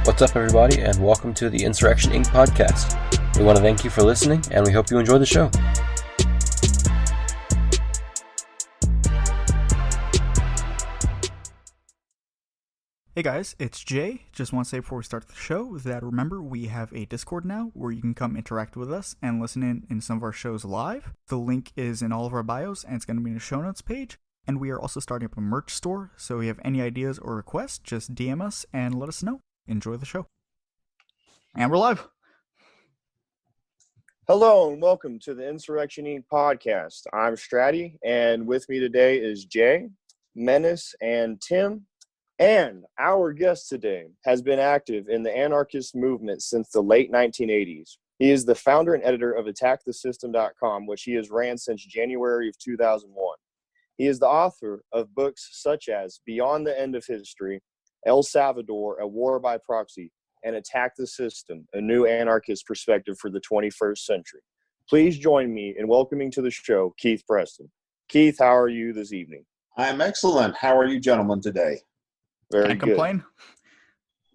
What's up, everybody, and welcome to the Insurrection Inc. podcast. We want to thank you for listening, and we hope you enjoy the show. Hey guys, it's Jay. Just want to say before we start the show that remember we have a Discord now where you can come interact with us and listen in some of our shows live. The link is in all of our bios and it's going to be in the show notes page. And we are also starting up a merch store, so if you have any ideas or requests, just DM us and let us know. Enjoy the show. And we're live. Hello and welcome to the Insurrection Inc. podcast. I'm Stratty, and with me today is Jay, Menace, and Tim. And our guest today has been active in the anarchist movement since the late 1980s. He is the founder and editor of AttackTheSystem.com, which he has ran since January of 2001. He is the author of books such as Beyond the End of History, El Salvador, A War by Proxy, and Attack the System, a new anarchist perspective for the 21st century. Please join me in welcoming to the show Keith Preston. Keith, how are you this evening? I'm excellent. How are you gentlemen today? Very Can't good. complain.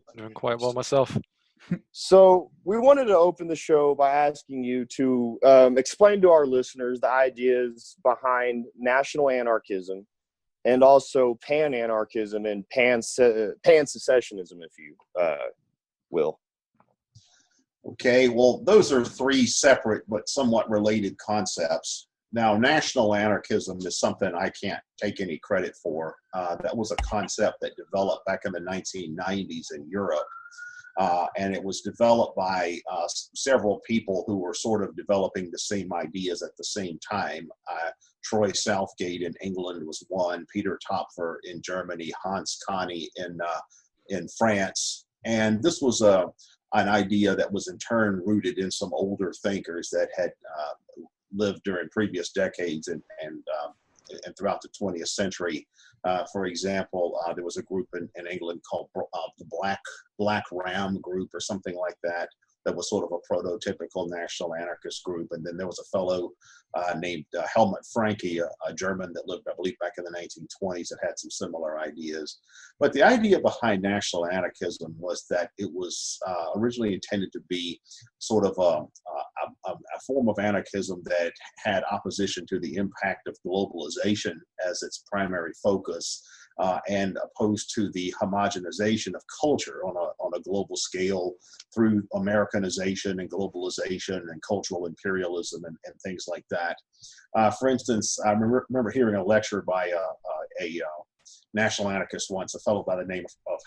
I'm doing quite well myself. So we wanted to open the show by asking you to explain to our listeners the ideas behind national anarchism and also pan-anarchism and pan-secessionism, if you will. Okay, well, those are three separate but somewhat related concepts. Now, national anarchism is something I can't take any credit for. That was a concept that developed back in the 1990s in Europe. And it was developed by several people who were sort of developing the same ideas at the same time. Troy Southgate in England was one, Peter Topfer in Germany, Hans Kahni in France. And this was an idea that was in turn rooted in some older thinkers that had lived during previous decades and throughout the 20th century. For example, there was a group in England called the Black Ram Group or something like that was sort of a prototypical national anarchist group. And then there was a fellow named Helmut Franke, a German that lived, I believe, back in the 1920s that had some similar ideas. But the idea behind national anarchism was that it was originally intended to be sort of a form of anarchism that had opposition to the impact of globalization as its primary focus, and opposed to the homogenization of culture on a global scale through Americanization and globalization and cultural imperialism and things like that. For instance, I remember hearing a lecture by a national anarchist once, a fellow by the name of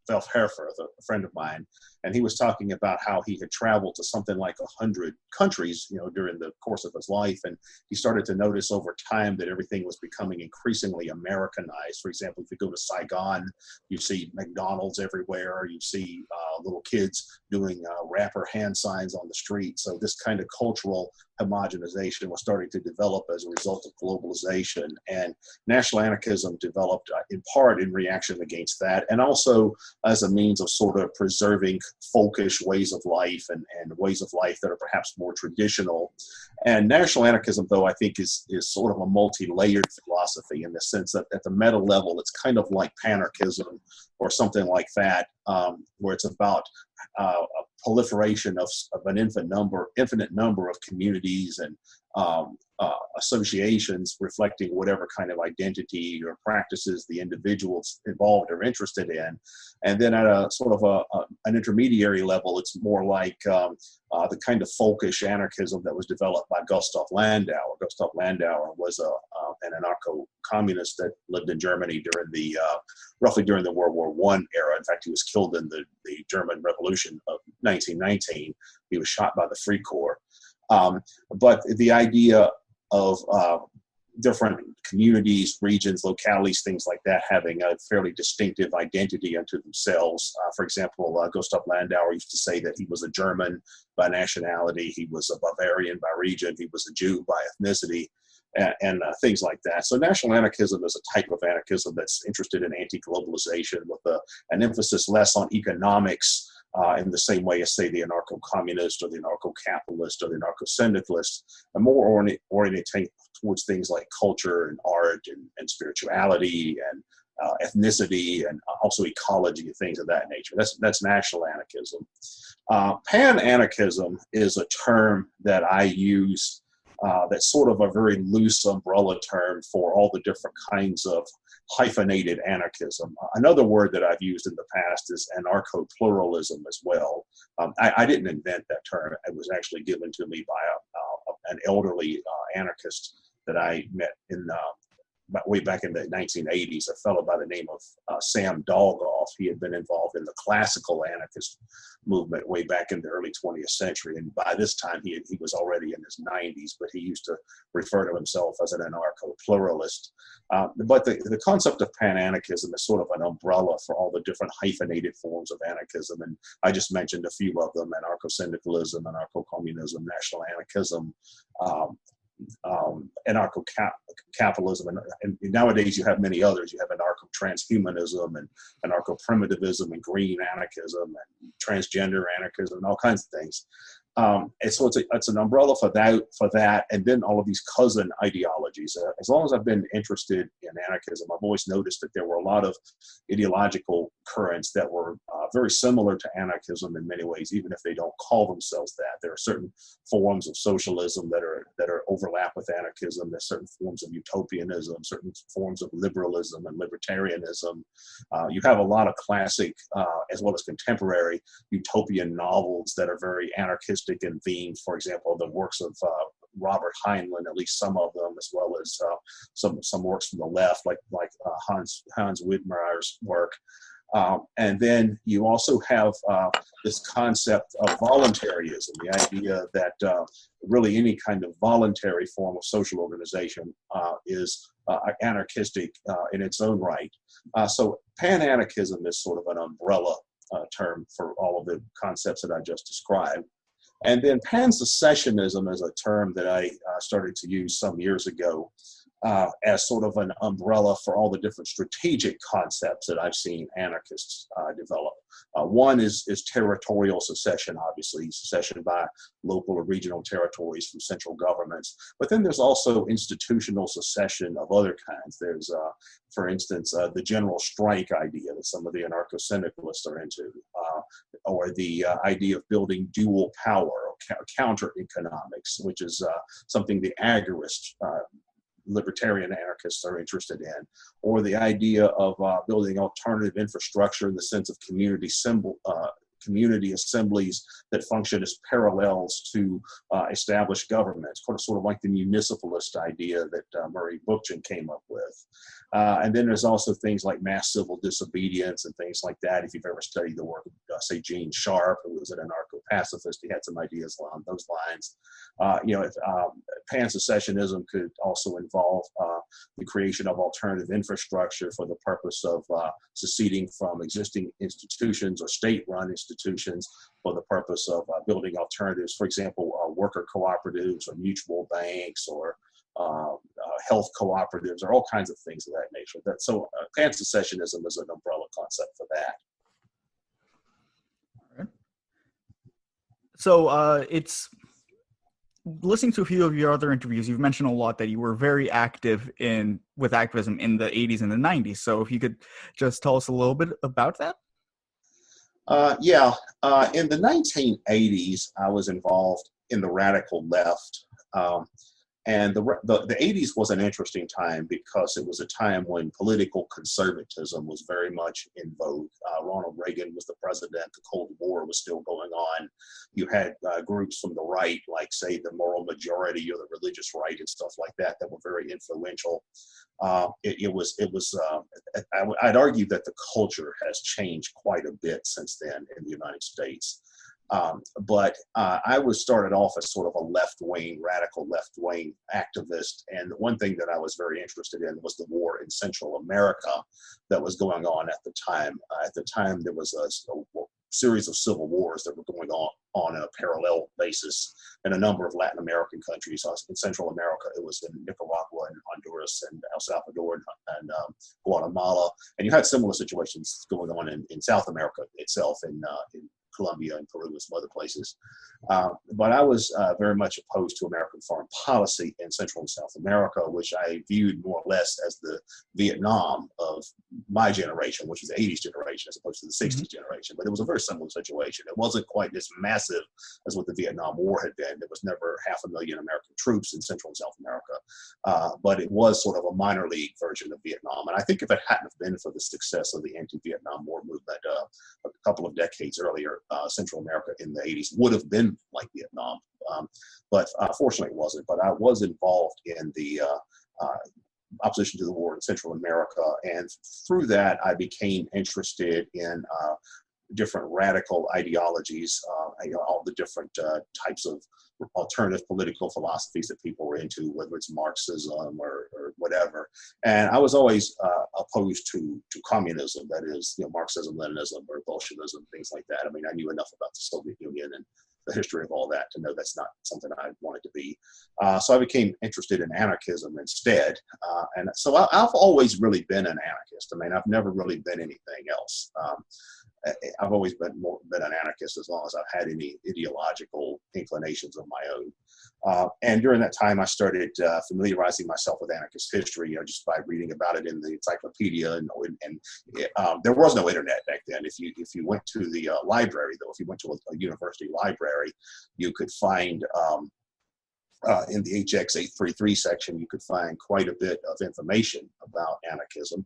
Velf Herfurth, a friend of mine, and he was talking about how he had traveled to something like 100 countries, during the course of his life, and he started to notice over time that everything was becoming increasingly Americanized. For example, if you go to Saigon, you see McDonald's everywhere, you see little kids doing rapper hand signs on the street. So this kind of cultural homogenization was starting to develop as a result of globalization, and national anarchism developed in part in reaction against that, and also as a means of sort of preserving folkish ways of life and ways of life that are perhaps more traditional. And national anarchism, though, I think is sort of a multi-layered philosophy in the sense that at the meta level, it's kind of like panarchism or something like that, where it's about a proliferation of an infinite number of communities and associations reflecting whatever kind of identity or practices the individuals involved are interested in. And then at a sort of an intermediary level, it's more like the kind of folkish anarchism that was developed by Gustav Landauer. Gustav Landauer was an anarcho-communist that lived in Germany roughly during the World War I era. In fact, he was killed in the German Revolution of 1919. He was shot by the Free Corps. But the idea of different communities, regions, localities, things like that, having a fairly distinctive identity unto themselves. For example, Gustav Landauer used to say that he was a German by nationality, he was a Bavarian by region, he was a Jew by ethnicity, and things like that. So national anarchism is a type of anarchism that's interested in anti-globalization with an emphasis less on economics, in the same way as, say, the anarcho-communist or the anarcho-capitalist or the anarcho-syndicalist, and more oriented towards things like culture and art and spirituality and ethnicity and also ecology and things of that nature. That's national anarchism. Pan-anarchism is a term that I use that's sort of a very loose umbrella term for all the different kinds of hyphenated anarchism. Another word that I've used in the past is anarcho-pluralism as well. I didn't invent that term. It was actually given to me by an elderly anarchist that I met in way back in the 1980s, a fellow by the name of Sam Dolgoff. He had been involved in the classical anarchist movement way back in the early 20th century. And by this time, he was already in his 90s, but he used to refer to himself as an anarcho-pluralist. But the concept of pan-anarchism is sort of an umbrella for all the different hyphenated forms of anarchism. And I just mentioned a few of them: anarcho-syndicalism, anarcho-communism, national anarchism, anarcho-capitalism, and nowadays you have many others. You have anarcho-transhumanism and anarcho-primitivism and green anarchism and transgender anarchism and all kinds of things. And so it's an umbrella for that, and then all of these cousin ideologies. As long as I've been interested in anarchism, I've always noticed that there were a lot of ideological currents that were very similar to anarchism in many ways, even if they don't call themselves that. There are certain forms of socialism that are overlap with anarchism. There's certain forms of utopianism, certain forms of liberalism and libertarianism. You have a lot of classic as well as contemporary utopian novels that are very anarchistic in theme. For example, the works of Robert Heinlein, at least some of them, as well as some works from the left, like Hans Widmer's work. And then you also have this concept of voluntarism, the idea that really any kind of voluntary form of social organization is anarchistic in its own right. So pan-anarchism is sort of an umbrella term for all of the concepts that I just described. And then pan-secessionism is a term that I started to use some years ago as sort of an umbrella for all the different strategic concepts that I've seen anarchists develop. One is territorial secession, obviously, secession by local or regional territories from central governments. But then there's also institutional secession of other kinds. There's, for instance, the general strike idea that some of the anarcho-syndicalists are into, or the idea of building dual power or counter economics, which is something the agorist libertarian anarchists are interested in, or the idea of building alternative infrastructure in the sense of community assemblies that function as parallels to established governments, sort of like the municipalist idea that Murray Bookchin came up with. And then there's also things like mass civil disobedience and things like that. If you've ever studied the work of, say, Gene Sharp, who was an anarcho-pacifist, he had some ideas along those lines. Pan-secessionism could also involve the creation of alternative infrastructure for the purpose of seceding from existing institutions or state-run institutions for the purpose of building alternatives, for example, worker cooperatives or mutual banks or health cooperatives or all kinds of things of that nature. So pan-secessionism is an umbrella concept for that. All right. So it's listening to a few of your other interviews, you've mentioned a lot that you were very active with activism in the 80s and the 90s. So if you could just tell us a little bit about that. In the 1980s, I was involved in the radical left. And the 80s was an interesting time because it was a time when political conservatism was very much in vogue. Ronald Reagan was the president. The Cold War was still going on. You had groups from the right, like, say, the Moral Majority or the Religious Right and stuff like that were very influential. I'd argue that the culture has changed quite a bit since then in the United States. But I was started off as sort of a radical left-wing activist. And one thing that I was very interested in was the war in Central America that was going on at the time. At the time, there was a series of civil wars that were going on a parallel basis in a number of Latin American countries. In Central America, it was in Nicaragua and Honduras and El Salvador and Guatemala. And you had similar situations going on in South America itself, in Colombia and Peru and some other places. But I was very much opposed to American foreign policy in Central and South America, which I viewed more or less as the Vietnam of my generation, which is the 80s generation as opposed to the 60s generation. But it was a very similar situation. It wasn't quite as massive as what the Vietnam War had been. There was never 500,000 American troops in Central and South America. But it was sort of a minor league version of Vietnam. And I think if it hadn't been for the success of the anti-Vietnam War movement a couple of decades earlier, Central America in the 80s would have been like Vietnam. But fortunately it wasn't. But I was involved in the opposition to the war in Central America. And through that, I became interested in different radical ideologies, all the different types of alternative political philosophies that people were into, whether it's Marxism or whatever. And I was always opposed to communism, that is, Marxism, Leninism, or Bolshevism, things like that. I mean, I knew enough about the Soviet Union and the history of all that to know that's not something I wanted to be. So I became interested in anarchism instead. And so I've always really been an anarchist. I mean, I've never really been anything else. I've always been an anarchist as long as I've had any ideological inclinations of my own. And during that time, I started familiarizing myself with anarchist history, just by reading about it in the encyclopedia. And there was no internet back then. If you went to the library, though, if you went to a university library, you could find in the HX 833 section, you could find quite a bit of information about anarchism.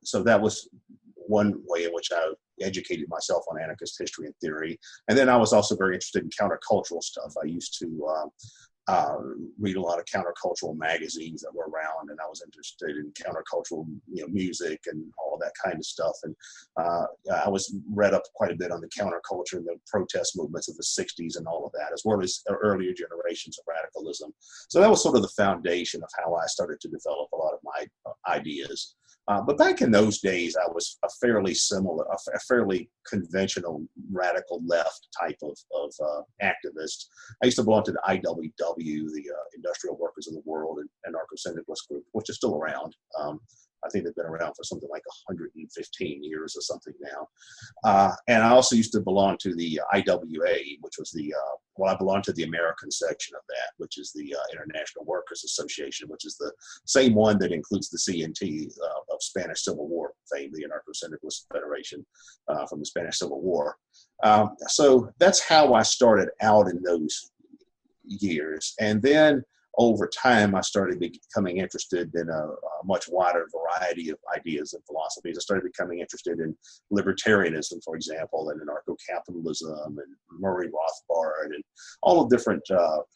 So that was one way in which I educated myself on anarchist history and theory. And then I was also very interested in countercultural stuff. I used to read a lot of countercultural magazines that were around, and I was interested in countercultural music and all of that kind of stuff. And I was read up quite a bit on the counterculture and the protest movements of the 60s and all of that, as well as earlier generations of radicalism. So that was sort of the foundation of how I started to develop a lot of my ideas. But back in those days, I was a fairly conventional radical left type of activist. I used to belong to the IWW, the Industrial Workers of the World, and Anarcho-Syndicalist group, which is still around. I think they've been around for something like 115 years or something now. And I also used to belong to the IWA, which was I belonged to the American section of that, which is the International Workers Association, which is the same one that includes the CNT of Spanish Civil War fame, the Anarcho-Syndicalist Federation from the Spanish Civil War. So that's how I started out in those years. And then over time, I started becoming interested in a much wider variety of ideas and philosophies. I started becoming interested in libertarianism, for example, and anarcho-capitalism and Murray Rothbard and all the different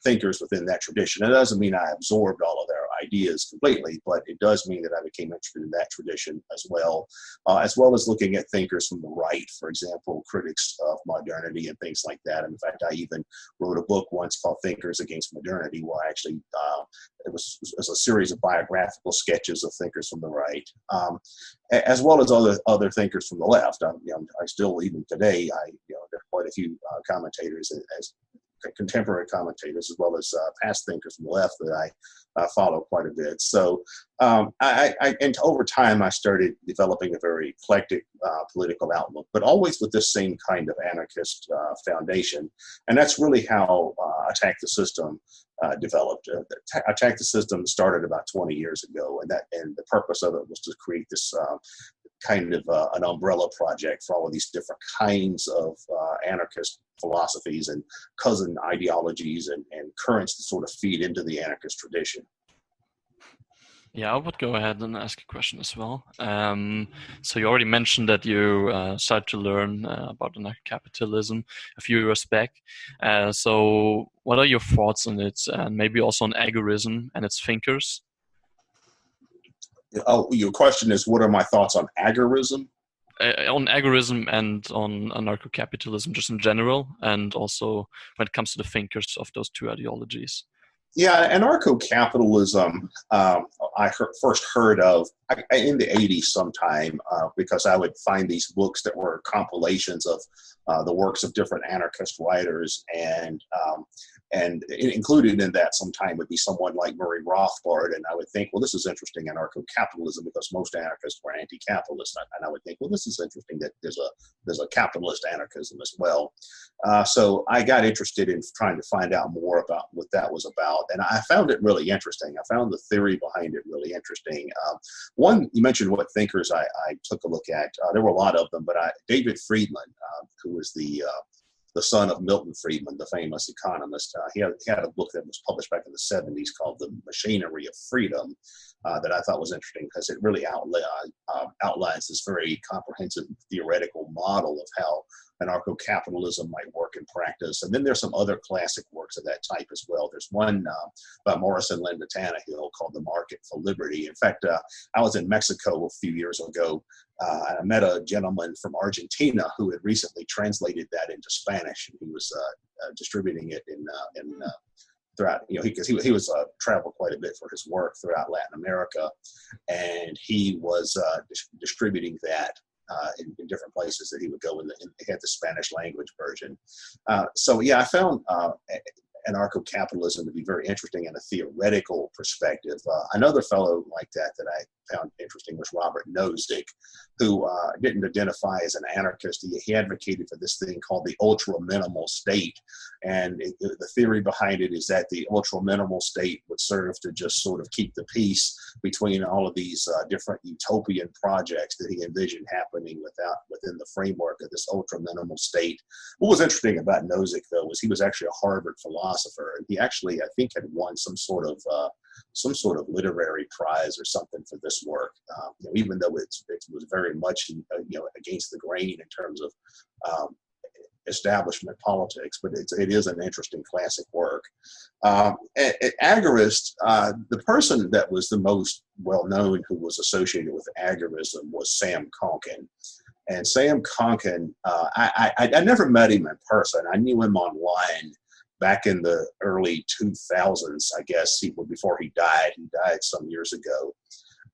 thinkers within that tradition. It doesn't mean I absorbed all of their ideas completely, but it does mean that I became interested in that tradition as well as looking at thinkers from the right, for example, critics of modernity and things like that. And in fact, I even wrote a book once called Thinkers Against Modernity, where I actually it was a series of biographical sketches of thinkers from the right, as well as other thinkers from the left. I still, even today, there are quite a few commentators as contemporary commentators, as well as past thinkers from the left that I follow quite a bit. So, and over time, I started developing a very eclectic political outlook, but always with this same kind of anarchist foundation. And that's really how Attack the System developed. Attack the System started about 20 years ago, and the purpose of it was to create this kind of an umbrella project for all of these different kinds of anarchist philosophies and cousin ideologies and currents that sort of feed into the anarchist tradition. Yeah, I would go ahead and ask a question as well. So you already mentioned that you started to learn about anarcho-capitalism a few years back. So what are your thoughts on it, and maybe also on agorism and its thinkers? Oh, your question is, what are my thoughts on agorism? On agorism and on anarcho-capitalism just in general, and also when it comes to the thinkers of those two ideologies. Yeah, anarcho-capitalism, I first heard of in the 80s sometime, because I would find these books that were compilations of the works of different anarchist writers, and included in that sometime would be someone like Murray Rothbard. And I would think, well, this is interesting, anarcho-capitalism, because most anarchists were anti-capitalist. And I would think, well, this is interesting that there's a capitalist anarchism as well. So I got interested in trying to find out more about what that was about. And I found it really interesting. I found the theory behind it really interesting. One, you mentioned what thinkers I took a look at. There were a lot of them, but David Friedman, who was the son of Milton Friedman, the famous economist. He had a book that was published back in the 70s called The Machinery of Freedom that I thought was interesting because it really outlines this very comprehensive theoretical model of how anarcho-capitalism might work in practice. And then there's some other classic works of that type as well. There's one by Morris and Linda Tannehill called The Market for Liberty. In fact, I was in Mexico a few years ago, and I met a gentleman from Argentina who had recently translated that into Spanish, and he was distributing it in throughout, because he was traveled quite a bit for his work throughout Latin America, and he was distributing that in different places that he would go in. He had the Spanish language version. So yeah, I found anarcho-capitalism to be very interesting in a theoretical perspective. Another fellow like that I found interesting was Robert Nozick, who didn't identify as an anarchist. He advocated for this thing called the ultra-minimal state. And the theory behind it is that the ultra-minimal state would serve to just sort of keep the peace between all of these different utopian projects that he envisioned happening within the framework of this ultra-minimal state. What was interesting about Nozick, though, was he was actually a Harvard philosopher, and he actually, I think, had won some sort of literary prize or something for this work. Even though it was very much against the grain in terms of establishment politics, but it is an interesting classic work. At Agorist, the person that was the most well-known who was associated with agorism was Sam Konkin. And Sam Konkin, I never met him in person. I knew him online back in the early 2000s, I guess, before he died. He died some years ago.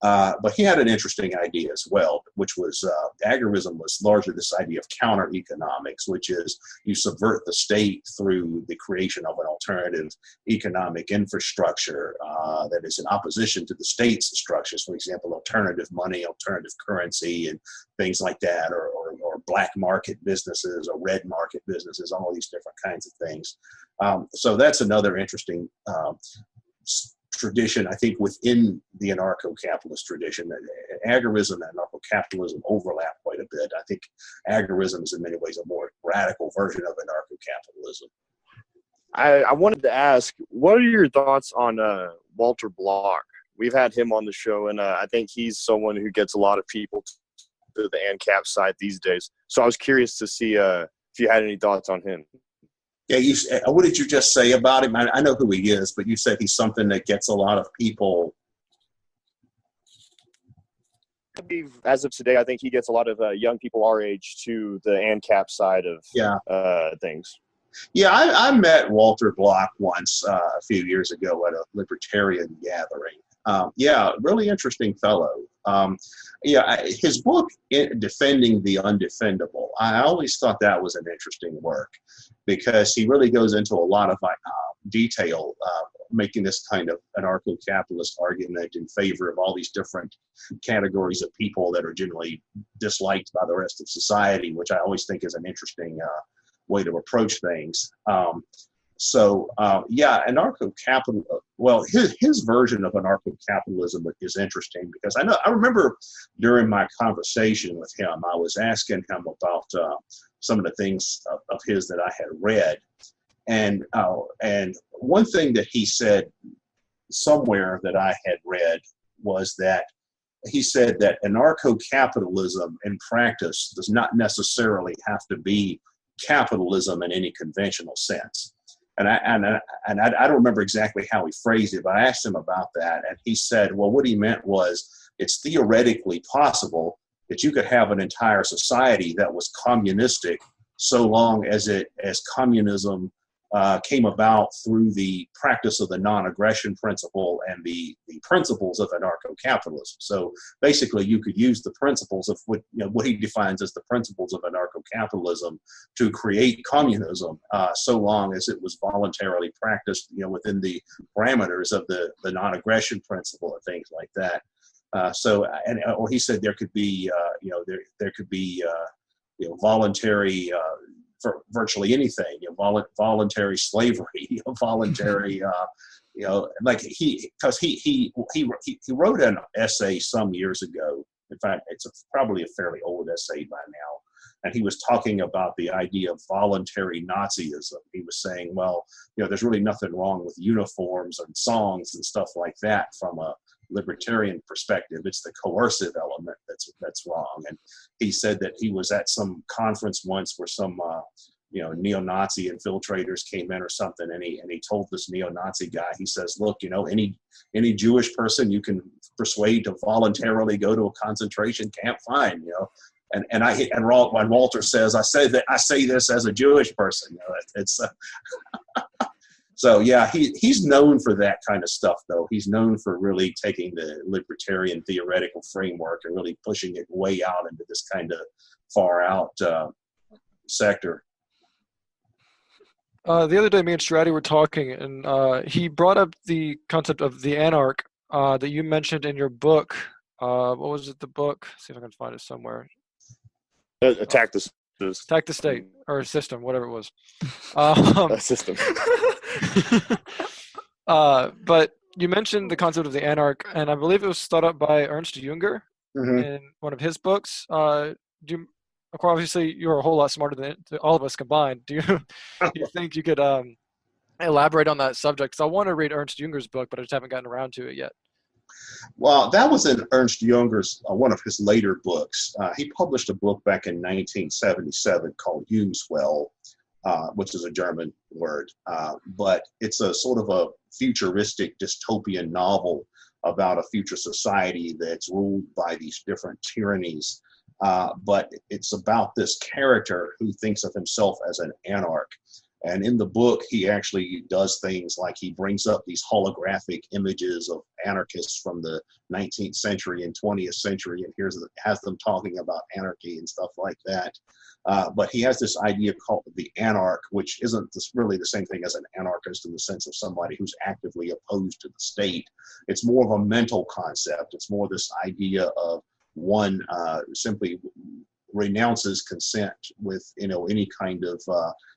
But he had an interesting idea as well, which was agorism was largely this idea of counter-economics, which is you subvert the state through the creation of an alternative economic infrastructure that is in opposition to the state's structures. For example, alternative money, alternative currency, and things like that, or black market businesses or red market businesses, all these different kinds of things. So that's another interesting tradition, I think, within the anarcho-capitalist tradition. Agorism and anarcho-capitalism overlap quite a bit. I think agorism is in many ways a more radical version of anarcho-capitalism. I wanted to ask, what are your thoughts on Walter Block? We've had him on the show, and I think he's someone who gets a lot of people to the ANCAP side these days. So I was curious to see if you had any thoughts on him. Yeah, what did you just say about him? I know who he is, but you said he's something that gets a lot of people. As of today, I think he gets a lot of young people our age to the ANCAP side of things. Yeah, I met Walter Block once a few years ago at a libertarian gathering. Really interesting fellow. His book, Defending the Undefendable, I always thought that was an interesting work because he really goes into a lot of detail, making this kind of anarcho-capitalist argument in favor of all these different categories of people that are generally disliked by the rest of society, which I always think is an interesting way to approach things. Anarcho-capital. Well, his version of anarcho-capitalism is interesting because I remember during my conversation with him, I was asking him about some of the things of his that I had read, and one thing that he said somewhere that I had read was that he said that anarcho-capitalism in practice does not necessarily have to be capitalism in any conventional sense. And I don't remember exactly how he phrased it, but I asked him about that, and he said, well, what he meant was it's theoretically possible that you could have an entire society that was communistic so long as communism came about through the practice of the non-aggression principle and the principles of anarcho-capitalism. So basically, you could use the principles of what he defines as the principles of anarcho-capitalism to create communism, so long as it was voluntarily practiced, within the parameters of the non-aggression principle and things like that. Or he said there could be, there could be, voluntary. For virtually anything, voluntary slavery, voluntary, like because he wrote an essay some years ago. In fact, it's probably a fairly old essay by now, and he was talking about the idea of voluntary Nazism. He was saying, well, there's really nothing wrong with uniforms and songs and stuff like that from a libertarian perspective. It's the coercive element that's wrong. And he said that he was at some conference once where some neo-Nazi infiltrators came in or something, and he told this neo-Nazi guy, he says, look, any Jewish person you can persuade to voluntarily go to a concentration camp, fine, and Walter says, I say this as a Jewish person. It's So yeah, he's known for that kind of stuff, though. He's known for really taking the libertarian theoretical framework and really pushing it way out into this kind of far out sector. The other day, me and Stratty were talking, and he brought up the concept of the anarch that you mentioned in your book. What was it? The book? Let's see if I can find it somewhere. Attack the State or system, whatever it was. System. But you mentioned the concept of the anarch, and I believe it was thought up by Ernst Jünger in one of his books. Obviously, you're a whole lot smarter than all of us combined. Do you think you could elaborate on that subject? Because I want to read Ernst Jünger's book, but I just haven't gotten around to it yet. Well, that was in Ernst Jünger's, one of his later books. He published a book back in 1977 called Jungswell, which is a German word, but it's a sort of a futuristic dystopian novel about a future society that's ruled by these different tyrannies. But it's about this character who thinks of himself as an anarch. And in the book, he actually does things like he brings up these holographic images of anarchists from the 19th century and 20th century, and has them talking about anarchy and stuff like that. But he has this idea called the anarch, which isn't really the same thing as an anarchist in the sense of somebody who's actively opposed to the state. It's more of a mental concept. It's more this idea of one simply renounces consent with any kind of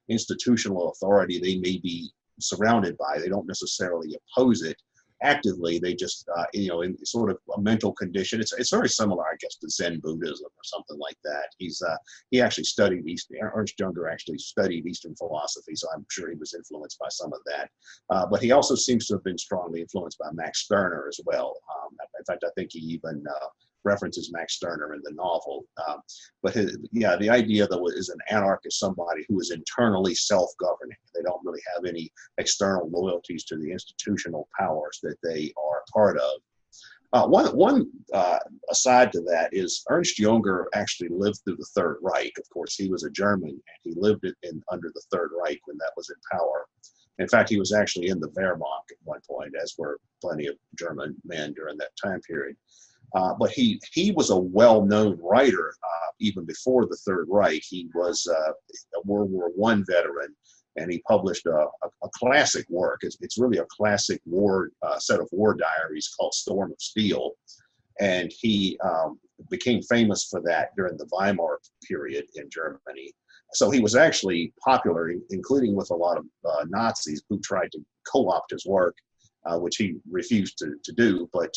institutional authority they may be surrounded by. They don't necessarily oppose it actively. They just in sort of a mental condition. It's very similar, I guess, to Zen Buddhism or something like that. He actually studied Ernst Jünger actually studied Eastern philosophy, so I'm sure he was influenced by some of that. But he also seems to have been strongly influenced by Max Stirner as well. In fact, I think he even references Max Stirner in the novel. But the idea, though, is an anarch is somebody who is internally self-governing. They don't really have any external loyalties to the institutional powers that they are part of. One aside to that is Ernst Jünger actually lived through the Third Reich. Of course, he was a German, and he lived under the Third Reich when that was in power. In fact, he was actually in the Wehrmacht at one point, as were plenty of German men during that time period. But he was a well-known writer even before the Third Reich. He was a World War I veteran, and he published a classic work. It's really a classic set of war diaries called Storm of Steel. And he became famous for that during the Weimar period in Germany. So he was actually popular, including with a lot of Nazis who tried to co-opt his work, which he refused to do. But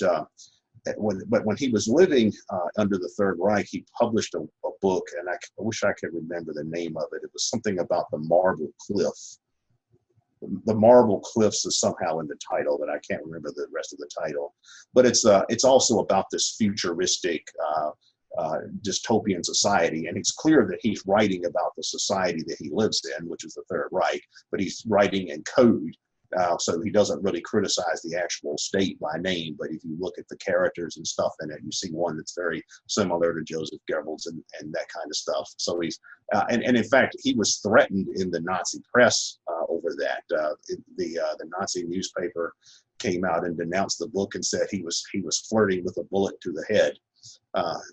when he was living under the Third Reich, he published a book, and I wish I could remember the name of it. It was something about the Marble Cliff. The Marble Cliffs is somehow in the title, but I can't remember the rest of the title. But it's also about this futuristic dystopian society, and it's clear that he's writing about the society that he lives in, which is the Third Reich, but he's writing in code. So he doesn't really criticize the actual state by name, but if you look at the characters and stuff in it, you see one that's very similar to Joseph Goebbels and that kind of stuff. So he's, and in fact, he was threatened in the Nazi press over that. The Nazi newspaper came out and denounced the book and said he was flirting with a bullet to the head.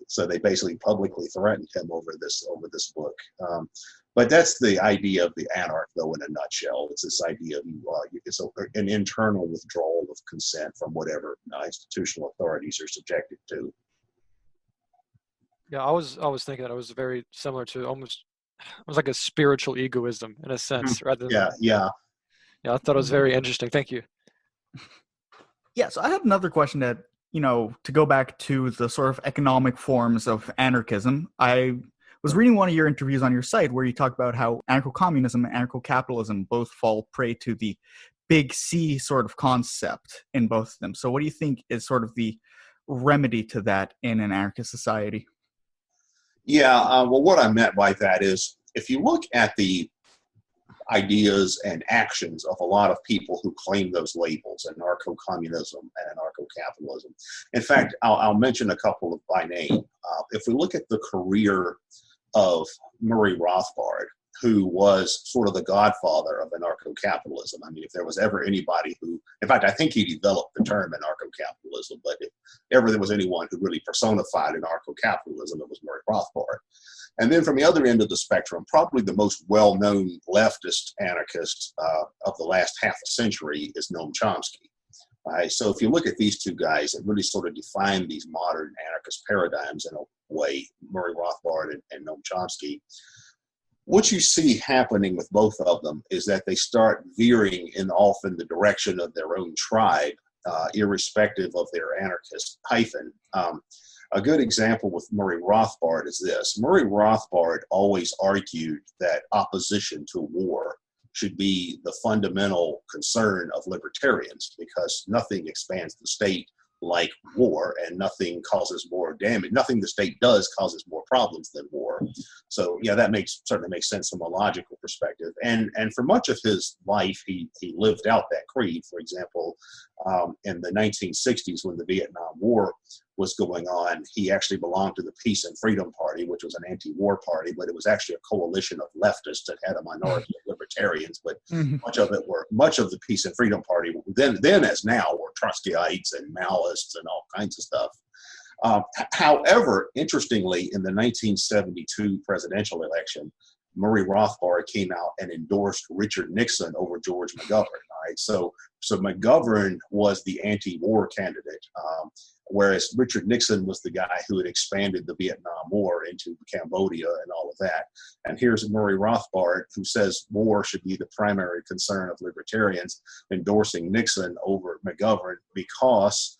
So they basically publicly threatened him over this book. But that's the idea of the anarch, though, in a nutshell. It's this idea of it's an internal withdrawal of consent from whatever institutional authorities are subjected to. Yeah, I was thinking that it was very similar to it was like a spiritual egoism in a sense, rather than Yeah. I thought it was very interesting. Thank you. Yeah, so I had another question that, to go back to the sort of economic forms of anarchism. I was reading one of your interviews on your site where you talk about how anarcho-communism and anarcho-capitalism both fall prey to the big C sort of concept in both of them. So what do you think is sort of the remedy to that in an anarchist society? Yeah, well, what I meant by that is if you look at the ideas and actions of a lot of people who claim those labels, anarcho-communism and anarcho-capitalism. In fact, I'll mention a couple by name. If we look at the career of Murray Rothbard, who was sort of the godfather of anarcho-capitalism. I mean, if there was ever anybody who, in fact, I think he developed the term anarcho-capitalism, but if ever there was anyone who really personified anarcho-capitalism, it was Murray Rothbard. And then from the other end of the spectrum, probably the most well-known leftist anarchist of the last half a century is Noam Chomsky. So if you look at these two guys, it really sort of define these modern anarchist paradigms in a way, Murray Rothbard and Noam Chomsky. What you see happening with both of them is that they start veering off in the direction of their own tribe, irrespective of their anarchist hyphen. A good example with Murray Rothbard is this. Murray Rothbard always argued that opposition to war should be the fundamental concern of libertarians because nothing expands the state like war, and nothing causes more damage. Nothing the state does causes more problems than war. So yeah, that certainly makes sense from a logical perspective. And for much of his life, he lived out that creed. For example, in the 1960s, when the Vietnam War was going on, he actually belonged to the Peace and Freedom Party, which was an anti-war party, but it was actually a coalition of leftists that had a minority of libertarians. But much of the Peace and Freedom Party, then as now, were Trotskyites and Maoists and all kinds of stuff. However, interestingly, in the 1972 presidential election, Murray Rothbard came out and endorsed Richard Nixon over George McGovern. Right? So McGovern was the anti-war candidate, whereas Richard Nixon was the guy who had expanded the Vietnam War into Cambodia and all of that. And here's Murray Rothbard, who says war should be the primary concern of libertarians, endorsing Nixon over McGovern because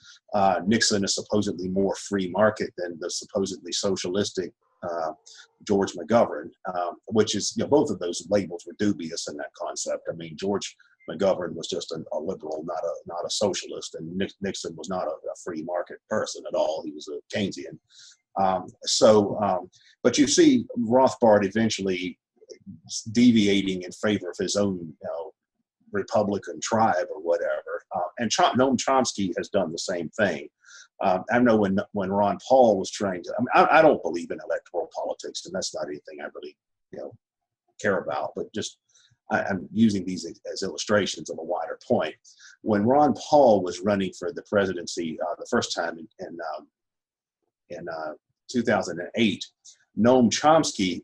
Nixon is supposedly more free market than the supposedly socialistic George McGovern, which is, both of those labels were dubious in that concept. I mean, George McGovern was just a liberal, not a socialist, and Nixon was not a free market person at all. He was a Keynesian. But you see Rothbard eventually deviating in favor of his own, Republican tribe or whatever. And Noam Chomsky has done the same thing. I know when Ron Paul was trying to, I don't believe in electoral politics, and that's not anything I really, care about, but just I'm using these as illustrations of a wider point. When Ron Paul was running for the presidency the first time in 2008, Noam Chomsky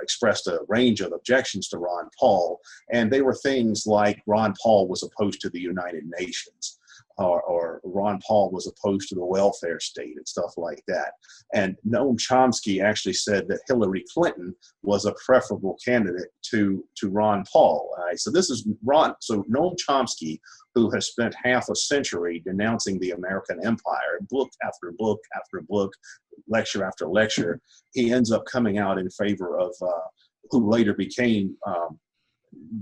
expressed a range of objections to Ron Paul, and they were things like Ron Paul was opposed to the United Nations, or Ron Paul was opposed to the welfare state and stuff like that. And Noam Chomsky actually said that Hillary Clinton was a preferable candidate to Ron Paul. Right? So this is Noam Chomsky, who has spent half a century denouncing the American empire, book after book after book, lecture after lecture, he ends up coming out in favor of who later became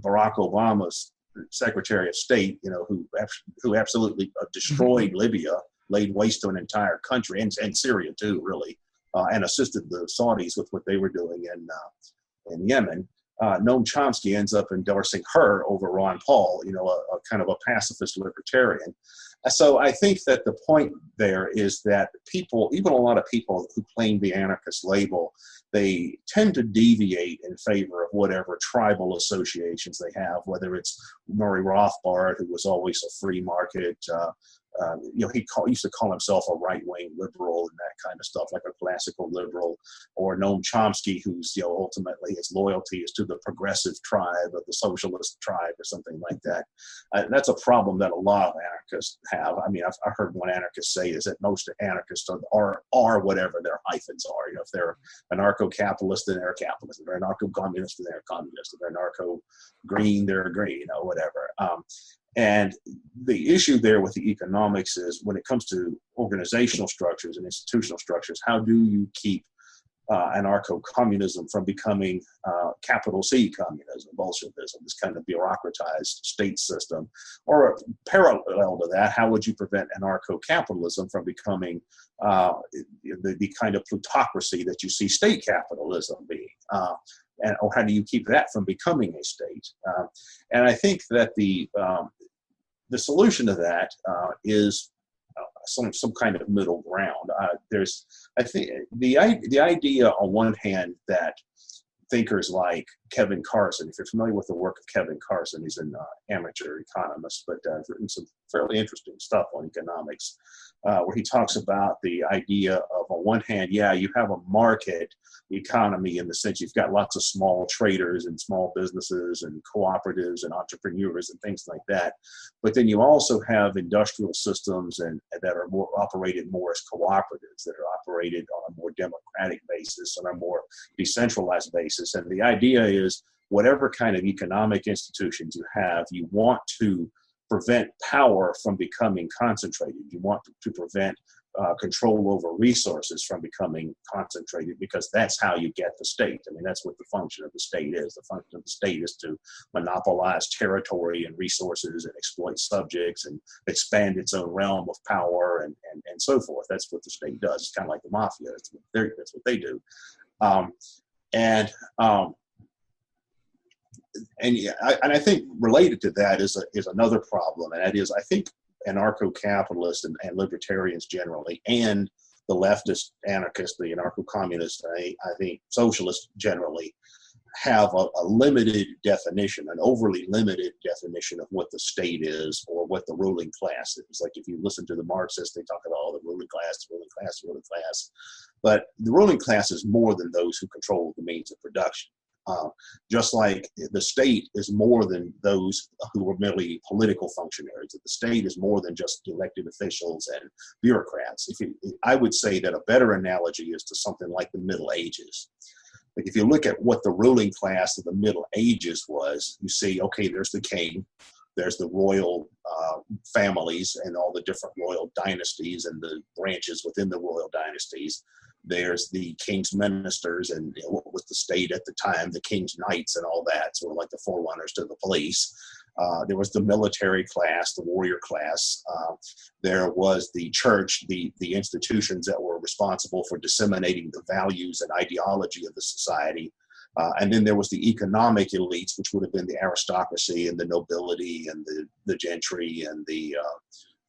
Barack Obama's Secretary of State, who absolutely destroyed Libya, laid waste to an entire country, and Syria too, really, and assisted the Saudis with what they were doing in Yemen. Noam Chomsky ends up endorsing her over Ron Paul, a kind of a pacifist libertarian. So I think that the point there is that people, even a lot of people who claim the anarchist label, they tend to deviate in favor of whatever tribal associations they have, whether it's Murray Rothbard, who was always a free market, he used to call himself a right-wing liberal and that kind of stuff, like a classical liberal, or Noam Chomsky, who's ultimately his loyalty is to the progressive tribe or the socialist tribe or something like that. That's a problem that a lot of anarchists have. I mean, I've heard one anarchist say is that most anarchists are whatever their hyphens are. If they're anarcho-capitalist, then they're a capitalist. If they're anarcho-communist, then they're a communist. If they're anarcho-green, they're a green, whatever. And the issue there with the economics is when it comes to organizational structures and institutional structures, how do you keep anarcho-communism from becoming capital C communism, Bolshevism, this kind of bureaucratized state system? Or parallel to that, how would you prevent anarcho-capitalism from becoming the kind of plutocracy that you see state capitalism being? Or how do you keep that from becoming a state? And I think that the solution to that is some kind of middle ground. I think the idea on one hand that thinkers like Kevin Carson, if you're familiar with the work of Kevin Carson, he's an amateur economist, but written some fairly interesting stuff on economics, where he talks about the idea of, on one hand, you have a market economy in the sense you've got lots of small traders and small businesses and cooperatives and entrepreneurs and things like that. But then you also have industrial systems and that are operated more as cooperatives, that are operated on a more democratic basis, on a more decentralized basis. And the idea is whatever kind of economic institutions you have, you want to prevent power from becoming concentrated. You want to prevent control over resources from becoming concentrated, because that's how you get the state. I mean, that's what the function of the state is. The function of the state is to monopolize territory and resources and exploit subjects and expand its own realm of power and so forth. That's what the state does. It's kind of like the mafia. That's what they do. And I think related to that is another problem, and that is I think anarcho-capitalists and libertarians generally, and the leftist anarchists, the anarcho-communists, I think socialists generally, have a limited definition, an overly limited definition of what the state is or what the ruling class is. Like if you listen to the Marxists, they talk about the ruling class, the ruling class, the ruling class. But the ruling class is more than those who control the means of production. Just like the state is more than those who are merely political functionaries. The state is more than just elected officials and bureaucrats. I would say that a better analogy is to something like the Middle Ages. Like if you look at what the ruling class of the Middle Ages was, you see, okay, there's the king, there's the royal families and all the different royal dynasties and the branches within the royal dynasties. There's the king's ministers and what was the state at the time, the king's knights and all that, sort of like the forerunners to the police. There was the military class, the warrior class. There was the church, the institutions that were responsible for disseminating the values and ideology of the society. And then there was the economic elites, which would have been the aristocracy and the nobility and the gentry and the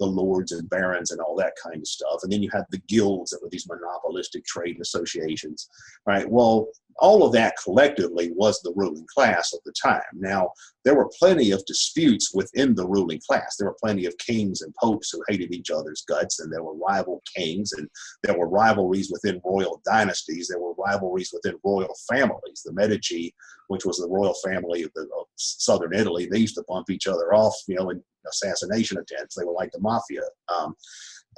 lords and barons and all that kind of stuff. And then you had the guilds that were these monopolistic trade associations, right? Well, all of that collectively was the ruling class at the time. Now, there were plenty of disputes within the ruling class. There were plenty of kings and popes who hated each other's guts, and there were rival kings, and there were rivalries within royal dynasties. There were rivalries within royal families. The Medici, which was the royal family of southern Italy, they used to bump each other off, in assassination attempts. They were like the mafia.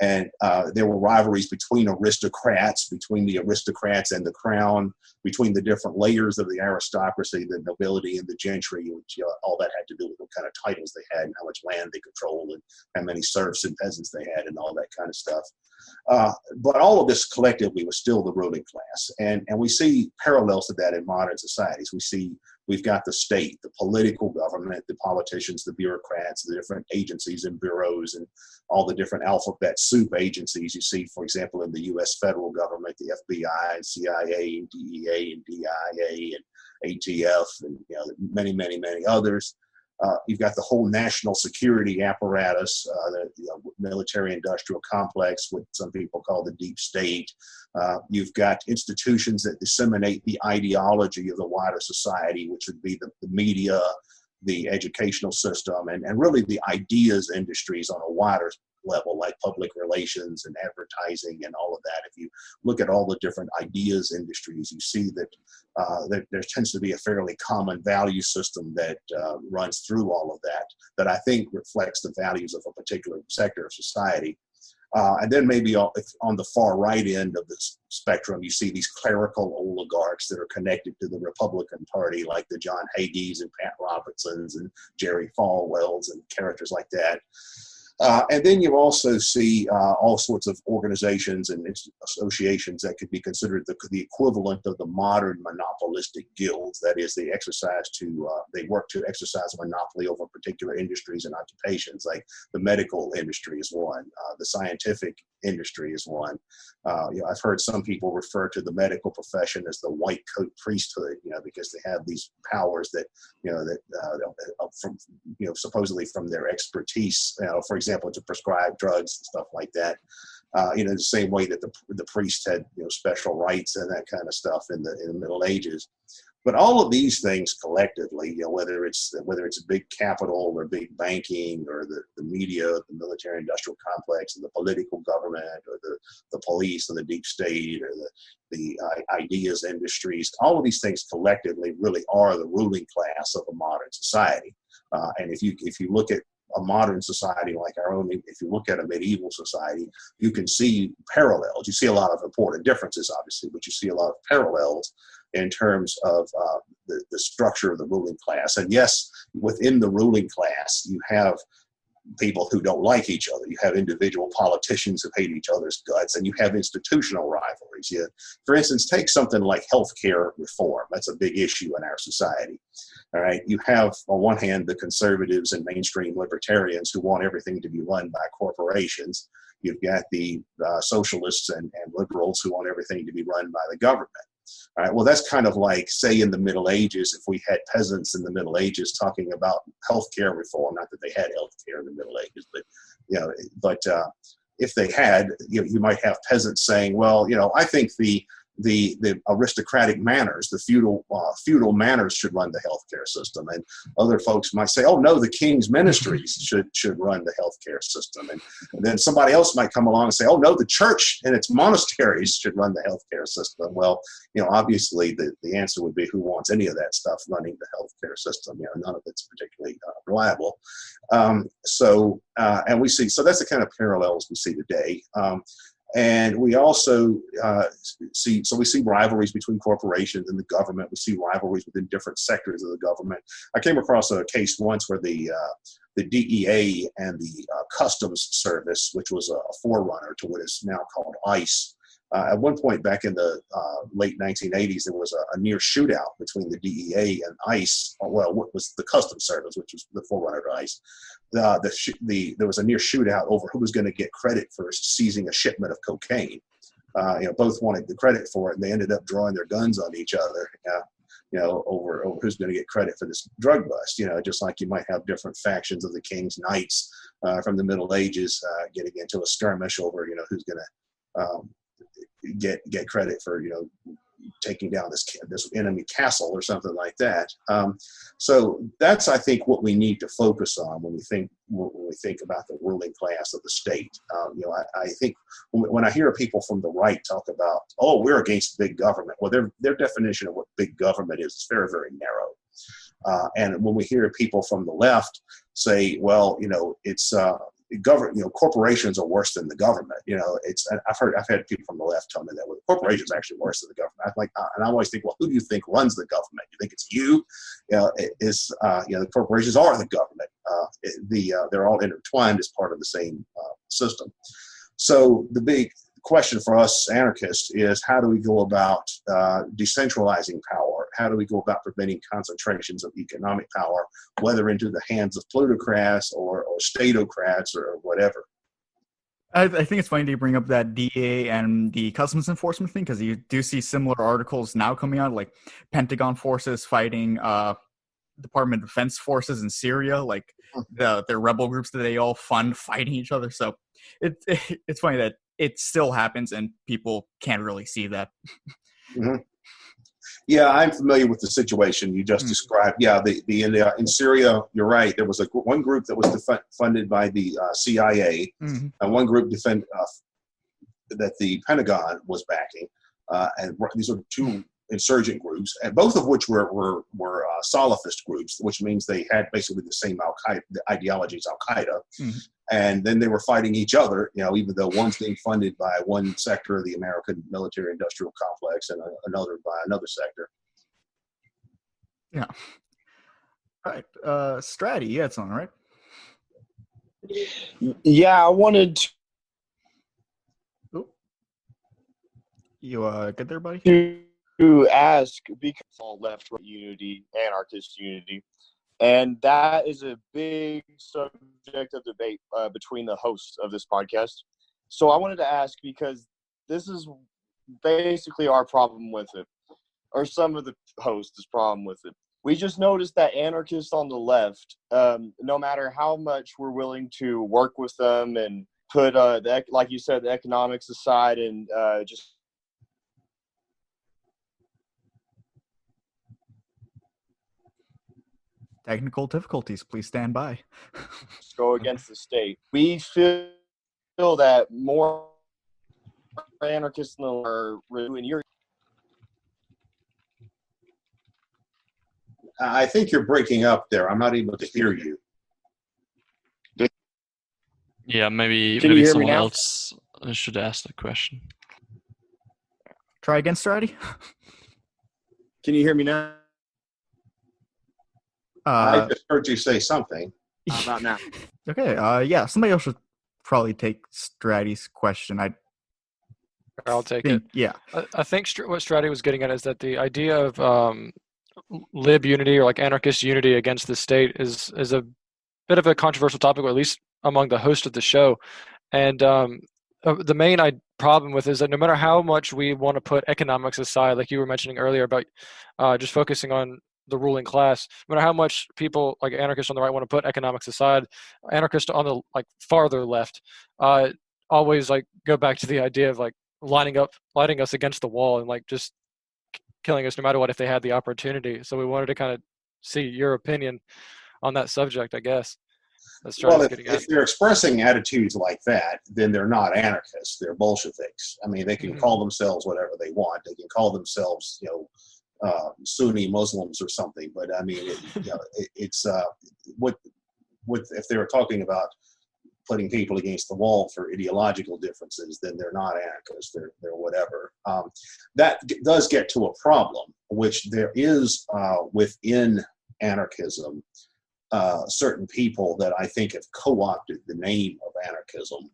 And there were rivalries between aristocrats, between the aristocrats and the crown, between the different layers of the aristocracy, the nobility and the gentry, which all that had to do with what kind of titles they had and how much land they controlled and how many serfs and peasants they had and all that kind of stuff. But all of this collectively was still the ruling class. And we see parallels to that in modern societies. We've got the state, the political government, the politicians, the bureaucrats, the different agencies and bureaus, and all the different alphabet soup agencies you see, for example, in the U.S. federal government, the FBI, CIA, DEA, and DIA, and ATF, and many, many, many others. You've got the whole national security apparatus, the military-industrial complex, what some people call the deep state. You've got institutions that disseminate the ideology of the wider society, which would be the media, the educational system, and really the ideas industries on a wider level, like public relations and advertising and all of that. If you look at all the different ideas industries, you see that there tends to be a fairly common value system that runs through all of that I think reflects the values of a particular sector of society. And then maybe on the far right end of the spectrum, you see these clerical oligarchs that are connected to the Republican Party, like the John Hagees and Pat Robertsons and Jerry Falwells and characters like that. And then you also see all sorts of organizations and associations that could be considered the equivalent of the modern monopolistic guilds. That is, they work to exercise a monopoly over particular industries and occupations. Like the medical industry is one, the scientific industry is one. I've heard some people refer to the medical profession as the white coat priesthood, because they have these powers that, from supposedly from their expertise, for example, to prescribe drugs and stuff like that. The same way that the priest had special rights and that kind of stuff in the Middle Ages. But all of these things collectively, whether it's big capital or big banking or the media, the military-industrial complex, or the political government, or the police, or the deep state, or the ideas industries, all of these things collectively really are the ruling class of a modern society. And if you look at a modern society like our own, if you look at a medieval society, you can see parallels. You see a lot of important differences, obviously, but you see a lot of parallels in terms of the structure of the ruling class. And yes, within the ruling class, you have people who don't like each other. You have individual politicians who hate each other's guts, and you have institutional rivalries. For instance, take something like healthcare reform. That's a big issue in our society. All right, you have on one hand the conservatives and mainstream libertarians who want everything to be run by corporations. You've got the socialists and liberals who want everything to be run by the government. All right, well, that's kind of like, say, in the Middle Ages, if we had peasants in the Middle Ages talking about healthcare reform, not that they had healthcare in the Middle Ages, but if they had, you might have peasants saying, well, I think the aristocratic manners, the feudal manners should run the healthcare system, and other folks might say, oh no, the king's ministries should run the healthcare system, and then somebody else might come along and say, oh no, the church and its monasteries should run the healthcare system. Well, obviously the answer would be, who wants any of that stuff running the healthcare system? None of it's particularly reliable. And we see, so that's the kind of parallels we see today. And we also see rivalries between corporations and the government. We see rivalries within different sectors of the government. I came across a case once where the DEA and the Customs Service, which was a forerunner to what is now called ICE, at one point back in the late 1980s, there was a near shootout between the DEA and ICE. Well, what was the Customs Service, which was the forerunner to ICE. There was a near shootout over who was going to get credit for seizing a shipment of cocaine. Both wanted the credit for it, and they ended up drawing their guns on each other. Over who's going to get credit for this drug bust. Just like you might have different factions of the King's Knights from the Middle Ages getting into a skirmish over who's going to get credit for taking down this enemy castle or something like that. So that's, I think, what we need to focus on when we think about the ruling class of the state. I think when I hear people from the right talk about, oh, we're against big government, well, their definition of what big government is very, very narrow. And when we hear people from the left say, well, it's corporations are worse than the government. I've had people from the left tell me that, well, corporations are actually worse than the government. I'm like, and I always think, well, who do you think runs the government? You think it's you? The corporations are the government. They're all intertwined as part of the same system. So the big question for us anarchists is, how do we go about decentralizing power? How do we go about preventing concentrations of economic power, whether into the hands of plutocrats or statocrats or whatever? I think it's funny to bring up that DA and the customs enforcement thing, because you do see similar articles now coming out, like Pentagon forces fighting Department of Defense forces in Syria, like the rebel groups that they all fund fighting each other. So it's funny that it still happens and people can't really see that. Mm-hmm. Yeah, I'm familiar with the situation you just described. Yeah, in Syria, you're right. There was one group that was funded by the CIA, and one group that the Pentagon was backing. And these are two insurgent groups, and both of which were Salafist groups, which means they had basically the same Al-Qaeda ideology as Al-Qaeda. And then they were fighting each other, even though one's being funded by one sector of the American military-industrial complex and another by another sector. Yeah. All right. Stratty, you had something, right? Yeah, I wanted You good there, buddy? to ask, because all left-right unity, anarchist unity, and that is a big subject of debate between the hosts of this podcast. So I wanted to ask, because this is basically our problem with it, or some of the hosts' problem with it. We just noticed that anarchists on the left, no matter how much we're willing to work with them and put, like you said, the economics aside and just Technical difficulties, please stand by. go against the state. We feel that more anarchists are in your. I think you're breaking up there. I'm not able to hear you. Yeah, maybe Can you hear me someone now? else should ask the question. Try again, Stratty. Can you hear me now? I just heard you say something. How about now? Okay. Yeah. Somebody else should probably take Stratty's question. I'll take it. Yeah. I think what Stratty was getting at is that the idea of lib unity, or like anarchist unity against the state, is a bit of a controversial topic, or at least among the host of the show. And the main problem with it is that no matter how much we want to put economics aside, like you were mentioning earlier about just focusing on the ruling class, no matter how much people like anarchists on the right want to put economics aside, anarchists on the farther left always go back to the idea of lighting us against the wall and just killing us no matter what if they had the opportunity. So we wanted to kind of see your opinion on that subject, I guess. Well, if they're expressing attitudes like that, then they're not anarchists. They're Bolsheviks. I mean, they can call themselves whatever they want. They can call themselves, Sunni Muslims or something. But I mean, it's what if they were talking about putting people against the wall for ideological differences, then they're not anarchists. They're whatever. That does get to a problem, which there is within anarchism. Certain people that I think have co-opted the name of anarchism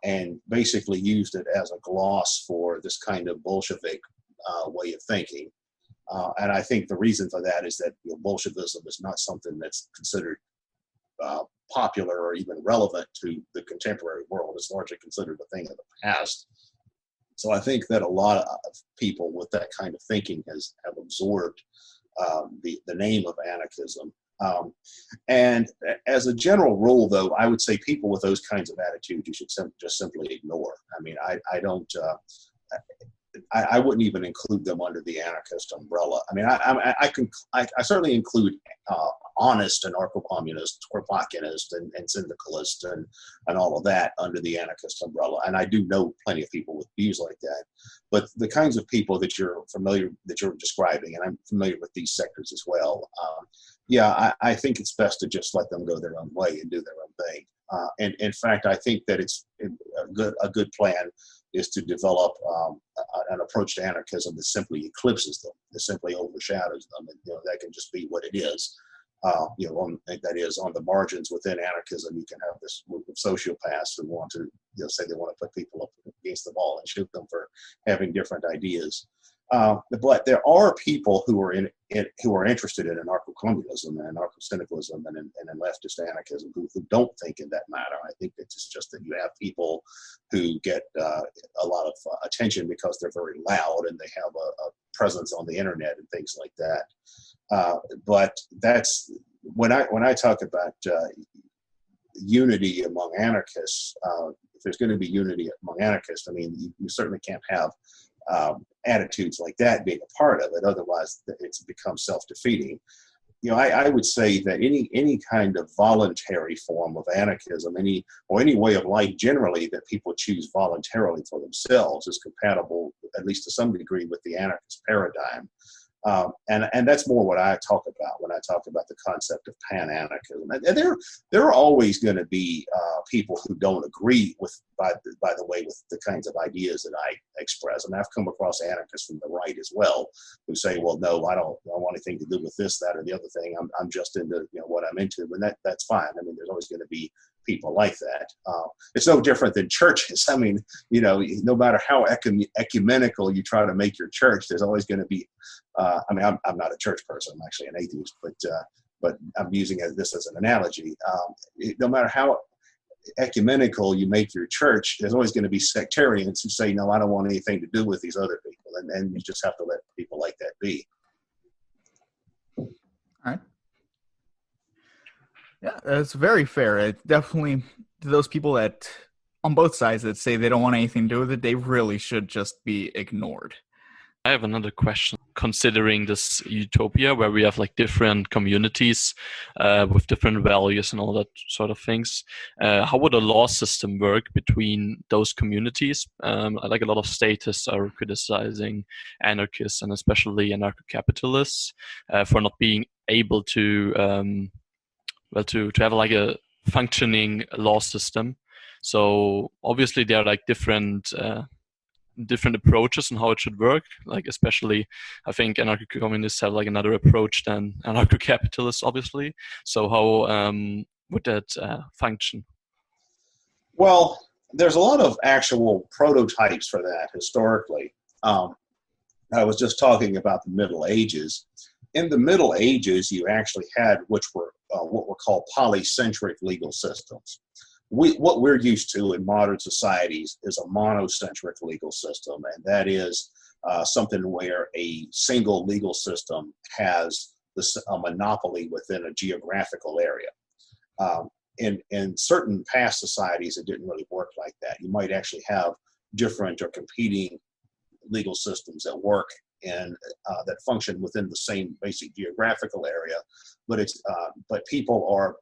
and basically used it as a gloss for this kind of Bolshevik way of thinking. And I think the reason for that is that Bolshevism is not something that's considered popular or even relevant to the contemporary world. It's largely considered a thing of the past. So I think that a lot of people with that kind of thinking have absorbed the name of anarchism. And as a general rule, though, I would say people with those kinds of attitudes you should just simply ignore. I mean, I don't. I wouldn't even include them under the anarchist umbrella. I mean, I certainly include honest anarcho-communist, Kropotkinist, and syndicalist, and all of that under the anarchist umbrella. And I do know plenty of people with views like that. But the kinds of people that you're describing, and I'm familiar with these sectors as well. I think it's best to just let them go their own way and do their own thing. And in fact, I think that it's a good plan is to develop an approach to anarchism that simply eclipses them, that simply overshadows them, and that can just be what it is. That is, on the margins within anarchism, you can have this group of sociopaths who want to, say they want to put people up against the wall and shoot them for having different ideas. But there are people who are who are interested in anarcho-communism and anarcho-syndicalism and in leftist anarchism who don't think in that matter. I think it's just that you have people who get a lot of attention because they're very loud and they have a presence on the internet and things like that. But that's when I talk about unity among anarchists. If there's going to be unity among anarchists, I mean, you certainly can't have attitudes like that being a part of it. Otherwise, it's become self-defeating. You know, I would say that any kind of voluntary form of anarchism, any way of life generally that people choose voluntarily for themselves is compatible, at least to some degree, with the anarchist paradigm. And that's more what I talk about when I talk about the concept of pan-anarchism. And there are always going to be people who don't agree with, by the way, with the kinds of ideas that I express. And I've come across anarchists from the right as well who say, well, no, I don't want anything to do with this, that, or the other thing. I'm just into what I'm into, and that's fine. I mean, there's always going to be people like that. It's no different than churches. I mean, no matter how ecumenical you try to make your church, there's always going to be. I mean, I'm not a church person. I'm actually an atheist, but I'm using this as an analogy. No matter how ecumenical you make your church, there's always going to be sectarians who say, no, I don't want anything to do with these other people, and you just have to let people like that be. All right. Yeah, that's very fair. It definitely, those people that on both sides that say they don't want anything to do with it, they really should just be ignored. I have another question. Considering this utopia where we have like different communities with different values and all that sort of things, how would a law system work between those communities? Like a lot of statists are criticizing anarchists and especially anarcho-capitalists for not being able to to have like a functioning law system. So obviously there are like different approaches on how it should work. Like especially, I think anarcho-communists have like another approach than anarcho-capitalists, obviously. So how would that function? Well, there's a lot of actual prototypes for that historically. I was just talking about the Middle Ages. In the Middle Ages, you actually had what were called polycentric legal systems. What we're used to in modern societies is a monocentric legal system, and that is something where a single legal system has a monopoly within a geographical area. In certain past societies, it didn't really work like that. You might actually have different or competing legal systems that work and that function within the same basic geographical area, but people are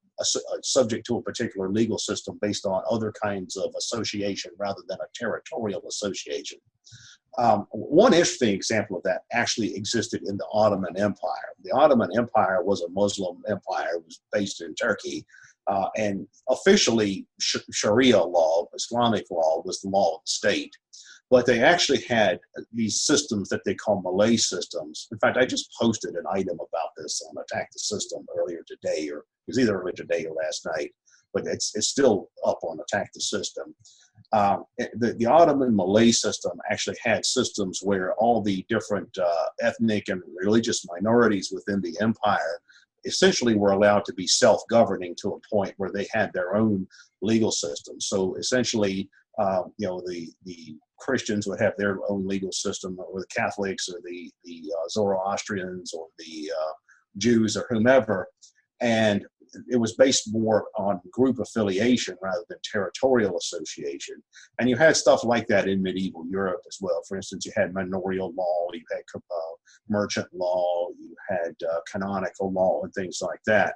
subject to a particular legal system based on other kinds of association rather than a territorial association. One interesting example of that actually existed in the Ottoman Empire. The Ottoman Empire was a Muslim empire. It was based in Turkey, and officially Sharia law, Islamic law, was the law of the state. But they actually had these systems that they call Malay systems. In fact, I just posted an item about this on Attack the System earlier today, or it was either earlier today or last night, but it's still up on Attack the System. The Ottoman Malay system actually had systems where all the different ethnic and religious minorities within the empire essentially were allowed to be self-governing to a point where they had their own legal system. So essentially, the Christians would have their own legal system, or the Catholics, or the Zoroastrians, or the Jews, or whomever, and it was based more on group affiliation rather than territorial association. And you had stuff like that in medieval Europe as well. For instance, you had manorial law, you had merchant law, you had canonical law, and things like that.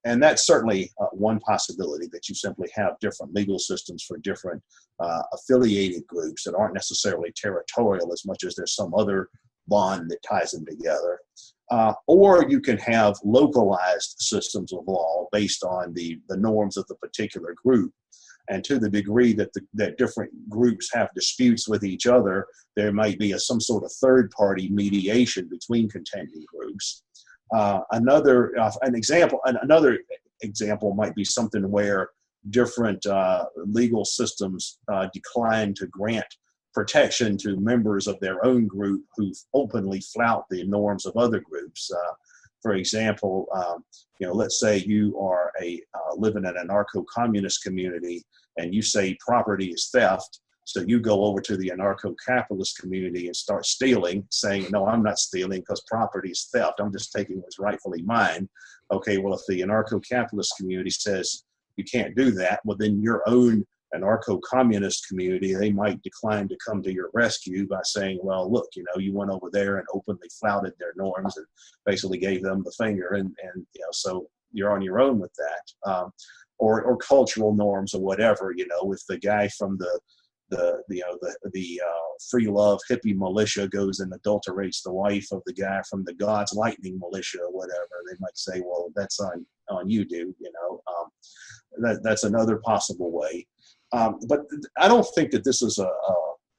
And that's certainly one possibility, that you simply have different legal systems for different affiliated groups that aren't necessarily territorial as much as there's some other bond that ties them together. Or you can have localized systems of law based on the norms of the particular group. And to the degree that different groups have disputes with each other, there might be some sort of third-party mediation between contending groups. Another example might be something where different legal systems decline to grant protection to members of their own group who openly flout the norms of other groups. For example, let's say you are live in an anarcho-communist community and you say property is theft. So you go over to the anarcho-capitalist community and start stealing, saying, no, I'm not stealing because property is theft. I'm just taking what's rightfully mine. Okay, well, if the anarcho-capitalist community says you can't do that, well, then your own anarcho-communist community, they might decline to come to your rescue by saying, well, look, you went over there and openly flouted their norms and basically gave them the finger. And so you're on your own with that. Or cultural norms or whatever, if the guy from the free love hippie militia goes and adulterates the wife of the guy from the God's lightning militia or whatever, they might say, well, that's on you, dude. That's another possible way. But I don't think that this is a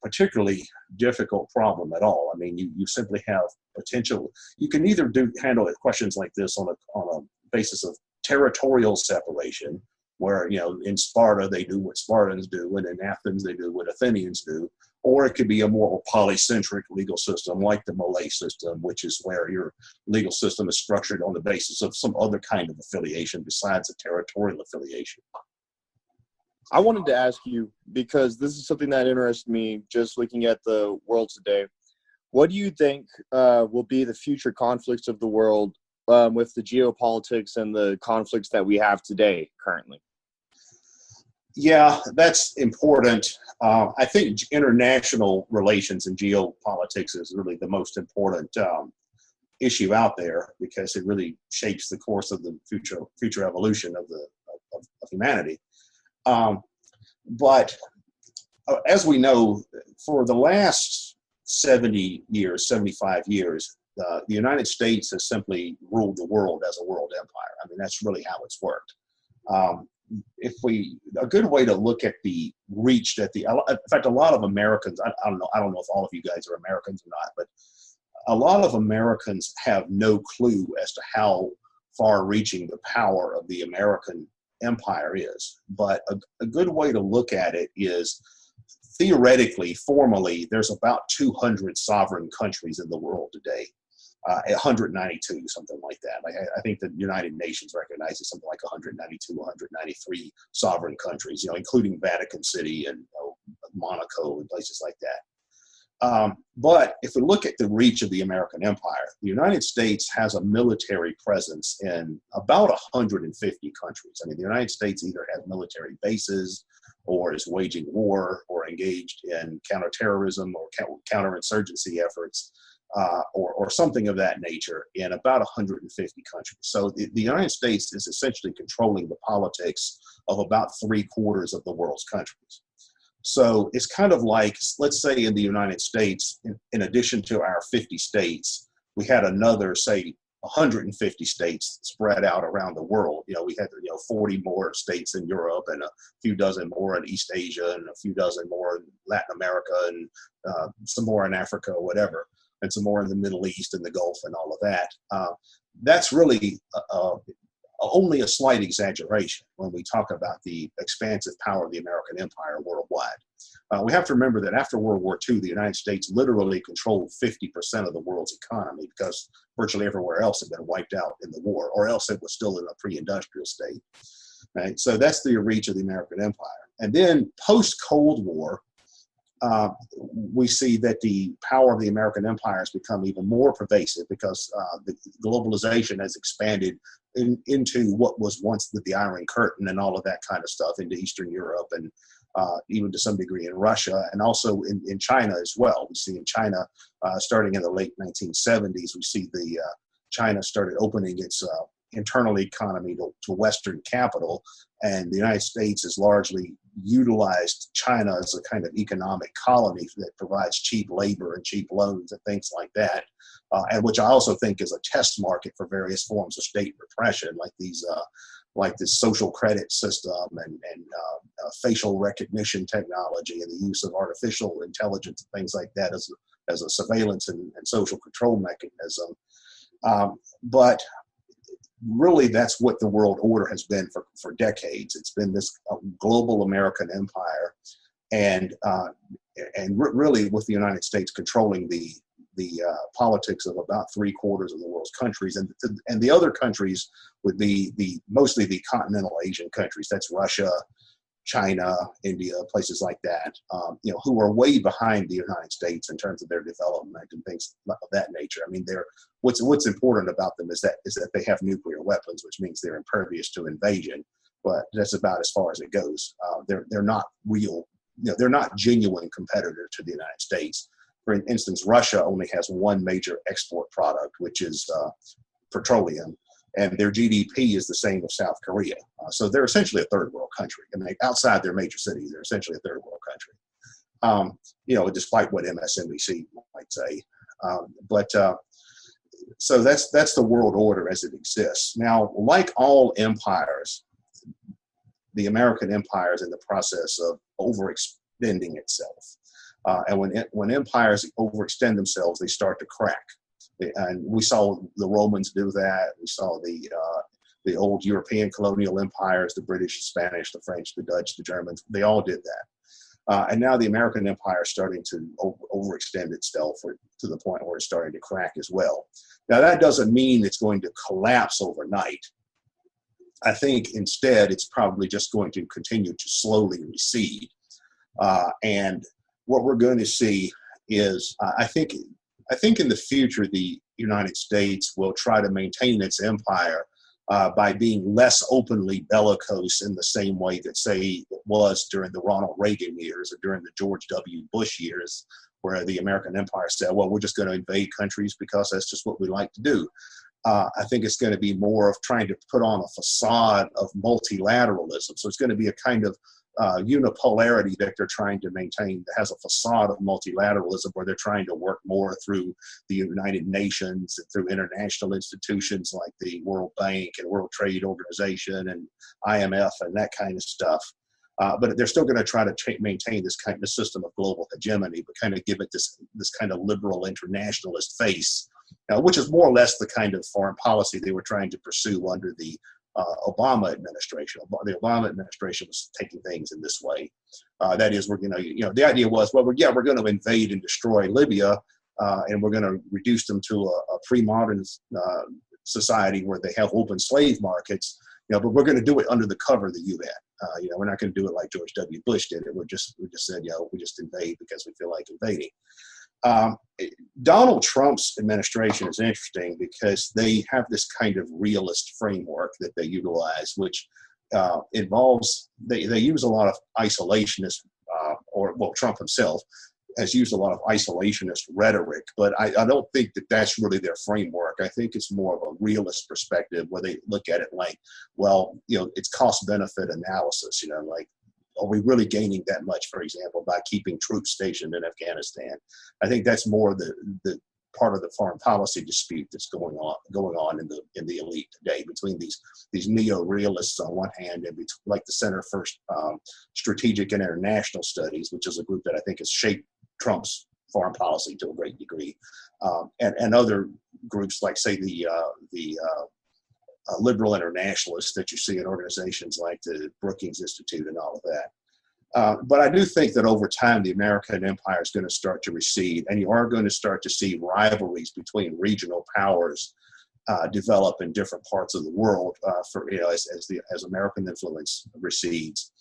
particularly difficult problem at all. I mean, you simply have potential. You can either handle questions like this on a basis of territorial separation, where, in Sparta, they do what Spartans do, and in Athens, they do what Athenians do. Or it could be a more polycentric legal system like the Malay system, which is where your legal system is structured on the basis of some other kind of affiliation besides a territorial affiliation. I wanted to ask you, because this is something that interests me just looking at the world today. What do you think will be the future conflicts of the world with the geopolitics and the conflicts that we have today currently? Yeah, that's important. I think international relations and geopolitics is really the most important issue out there, because it really shapes the course of the future evolution of humanity. But as we know, for the last 75 years, the United States has simply ruled the world as a world empire. I mean, that's really how it's worked. A good way to look at the reach that in fact, a lot of Americans, I don't know if all of you guys are Americans or not, but a lot of Americans have no clue as to how far-reaching the power of the American empire is. But a good way to look at it is, theoretically, formally, there's about 200 sovereign countries in the world today. 192, something like that. I think the United Nations recognizes something like 192, 193 sovereign countries, including Vatican City and Monaco and places like that. But if we look at the reach of the American empire, the United States has a military presence in about 150 countries. I mean, the United States either has military bases or is waging war or engaged in counterterrorism or counterinsurgency efforts. Or something of that nature in about 150 countries. So the United States is essentially controlling the politics of about 3/4 of the world's countries. So it's kind of like, let's say in the United States, in addition to our 50 states, we had another, say, 150 states spread out around the world. We had 40 more states in Europe and a few dozen more in East Asia and a few dozen more in Latin America and some more in Africa or whatever, and some more in the Middle East and the Gulf and all of that. That's really only a slight exaggeration when we talk about the expansive power of the American empire worldwide. We have to remember that after World War II, the United States literally controlled 50% of the world's economy, because virtually everywhere else had been wiped out in the war, or else it was still in a pre-industrial state. Right? So that's the reach of the American empire. And then post-Cold War, we see that the power of the American empire has become even more pervasive, because the globalization has expanded into what was once the Iron Curtain and all of that kind of stuff, into Eastern Europe and even to some degree in Russia, and also in China as well. We see in China, starting in the late 1970s, we see China started opening its internal economy to Western capital, and the United States has largely utilized China as a kind of economic colony that provides cheap labor and cheap loans and things like that, and which I also think is a test market for various forms of state repression, like this social credit system and facial recognition technology and the use of artificial intelligence and things like that as a surveillance and social control mechanism. But really, that's what the world order has been for decades. It's been this global American empire. really with the United States controlling the politics of about 3/4 of the world's countries, and the other countries would be mostly the continental Asian countries. That's Russia, China, India, places like that, who are way behind the United States in terms of their development and things of that nature. I mean, what's important about them is that they have nuclear weapons, which means they're impervious to invasion. But that's about as far as it goes. They're not real. They're not genuine competitors to the United States. For instance, Russia only has one major export product, which is petroleum, and their GDP is the same as South Korea. So they're essentially a third world country. I mean, outside their major cities, they're essentially a third world country. Despite what MSNBC might say. So that's the world order as it exists. Now, like all empires, the American empire is in the process of overextending itself. And when empires overextend themselves, they start to crack. And we saw the Romans do that. We saw the old European colonial empires, the British, the Spanish, the French, the Dutch, the Germans, they all did that. And now the American empire is starting to overextend itself to the point where it's starting to crack as well. Now, that doesn't mean it's going to collapse overnight. I think instead it's probably just going to continue to slowly recede. And what we're going to see is, I think in the future, the United States will try to maintain its empire by being less openly bellicose in the same way that, say, it was during the Ronald Reagan years or during the George W. Bush years, where the American empire said, well, we're just going to invade countries because that's just what we like to do. I think it's going to be more of trying to put on a facade of multilateralism. So it's going to be a kind of unipolarity that they're trying to maintain that has a facade of multilateralism, where they're trying to work more through the United Nations and through international institutions like the World Bank and World Trade Organization and IMF and that kind of stuff. But they're still going to try to maintain this kind of system of global hegemony, but kind of give it this kind of liberal internationalist face, which is more or less the kind of foreign policy they were trying to pursue under the Obama administration. The Obama administration was taking things in this way. That is, the idea was, well, we're going to invade and destroy Libya, and we're going to reduce them to a pre-modern society where they have open slave markets. But we're going to do it under the cover of the UN. We're not going to do it like George W. Bush did it. We just said, we just invade because we feel like invading. Donald Trump's administration is interesting because they have this kind of realist framework that they utilize, which involves, they use a lot of isolationist, Trump himself has used a lot of isolationist rhetoric, but I don't think that that's really their framework. I think it's more of a realist perspective where they look at it like, well, it's cost-benefit analysis, like, are we really gaining that much, for example, by keeping troops stationed in Afghanistan? I think that's more the part of the foreign policy dispute that's going on in the elite today between these neo-realists on one hand and like the Center for Strategic and International Studies, which is a group that I think has shaped Trump's foreign policy to a great degree, and other groups like, say, the liberal internationalists that you see in organizations like the Brookings Institute and all of that. But I do think that over time, the American empire is going to start to recede, and you are going to start to see rivalries between regional powers develop in different parts of the world as American influence recedes.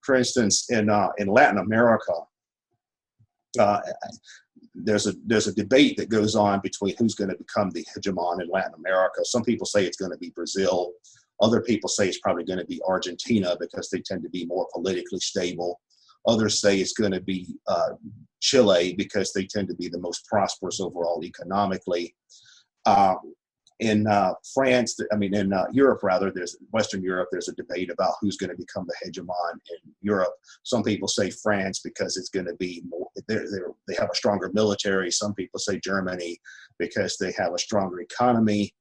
For instance, in Latin America, there's a debate that goes on between who's going to become the hegemon in Latin America. Some people say it's going to be Brazil. Other people say it's probably going to be Argentina because they tend to be more politically stable. Others say it's going to be Chile because they tend to be the most prosperous overall economically. In France, in Europe rather, Western Europe, there's a debate about who's going to become the hegemon in Europe. Some people say France because it's going to be more, they have a stronger military. Some people say Germany because they have a stronger economy.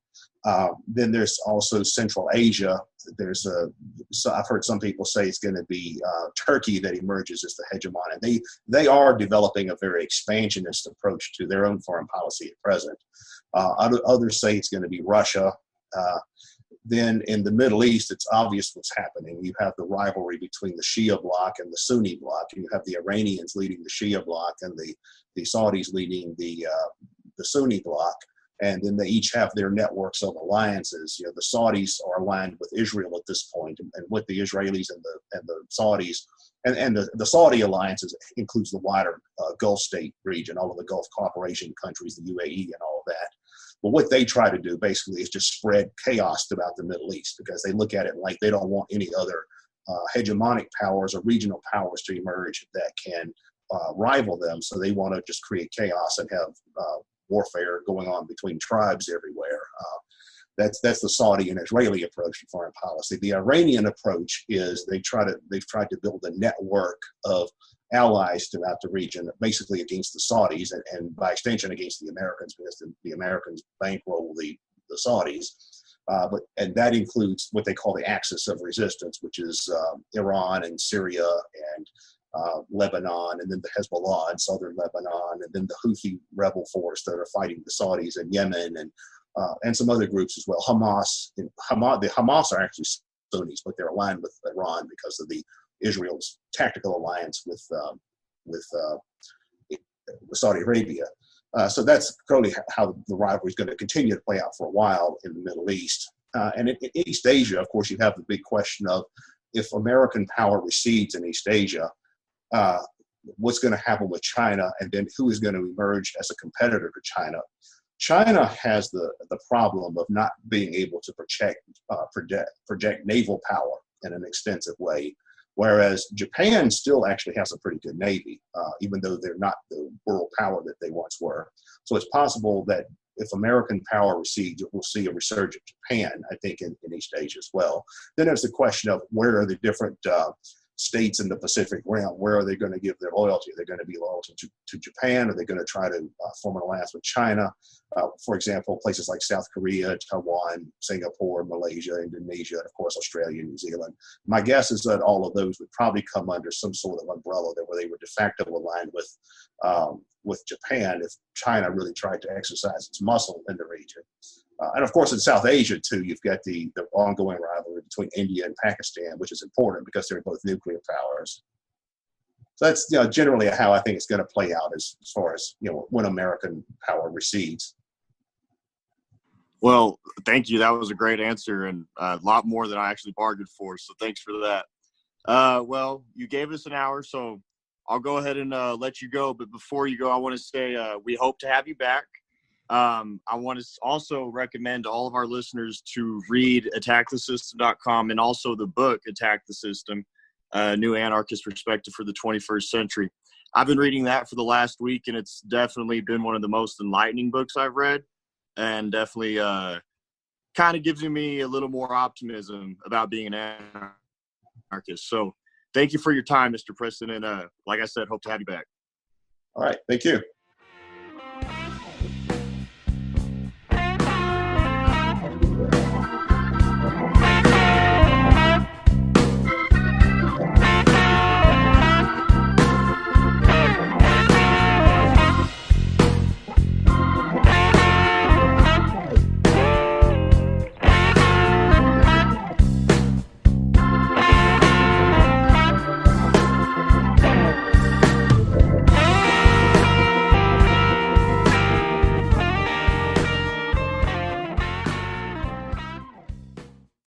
Then there's also Central Asia. I've heard some people say it's going to be Turkey that emerges as the hegemon, and they are developing a very expansionist approach to their own foreign policy at present. Others say it's going to be Russia. then in the Middle East, it's obvious what's happening. You have the rivalry between the Shia bloc and the Sunni bloc, and you have the Iranians leading the Shia bloc and the Saudis leading the Sunni bloc. And then they each have their networks of alliances. You know, the Saudis are aligned with Israel at this point, and with the Israelis and the Saudis. And the Saudi alliances includes the wider Gulf state region, all of the Gulf cooperation countries, the UAE and all of that. But what they try to do basically is just spread chaos throughout the Middle East, because they look at it like they don't want any other hegemonic powers or regional powers to emerge that can rival them. So they want to just create chaos and have warfare going on between tribes everywhere. That's the Saudi and Israeli approach to foreign policy. The Iranian approach is they've tried to build a network of allies throughout the region, basically against the Saudis and by extension against the Americans, because the Americans bankroll the Saudis. And that includes what they call the axis of resistance, which is Iran and Syria and Lebanon, and then the Hezbollah in southern Lebanon, and then the Houthi rebel force that are fighting the Saudis in Yemen, and some other groups as well. The Hamas are actually Sunnis, but they're aligned with Iran because of the Israel's tactical alliance with Saudi Arabia. So that's clearly how the rivalry is going to continue to play out for a while in the Middle East. And in East Asia, of course, you have the big question of, if American power recedes in East Asia, what's going to happen with China, and then who is going to emerge as a competitor to China? China has the problem of not being able to project naval power in an extensive way, whereas Japan still actually has a pretty good navy, even though they're not the world power that they once were. So it's possible that if American power recedes, we'll see a resurgent Japan, I think, in East Asia as well. Then there's the question of, where are the different states in the Pacific Rim, where are they going to give their loyalty? Are they going to be loyal to Japan? Are they going to try to form an alliance with China? For example, places like South Korea, Taiwan, Singapore, Malaysia, Indonesia, and of course Australia and New Zealand. My guess is that all of those would probably come under some sort of umbrella where they were de facto aligned with Japan if China really tried to exercise its muscle in the region. And of course, in South Asia, too, you've got the ongoing rivalry between India and Pakistan, which is important because they're both nuclear powers. So that's generally how I think it's going to play out as far as when American power recedes. Well, thank you. That was a great answer, and a lot more than I actually bargained for. So thanks for that. Well, you gave us an hour, so I'll go ahead and let you go. But before you go, I want to say we hope to have you back. I want to also recommend to all of our listeners to read attackthesystem.com and also the book Attack the System, New Anarchist Perspective for the 21st Century. I've been reading that for the last week, and it's definitely been one of the most enlightening books I've read, and definitely kind of gives me a little more optimism about being an anarchist. So thank you for your time, Mr. Preston, and like I said, hope to have you back. All right. Thank you.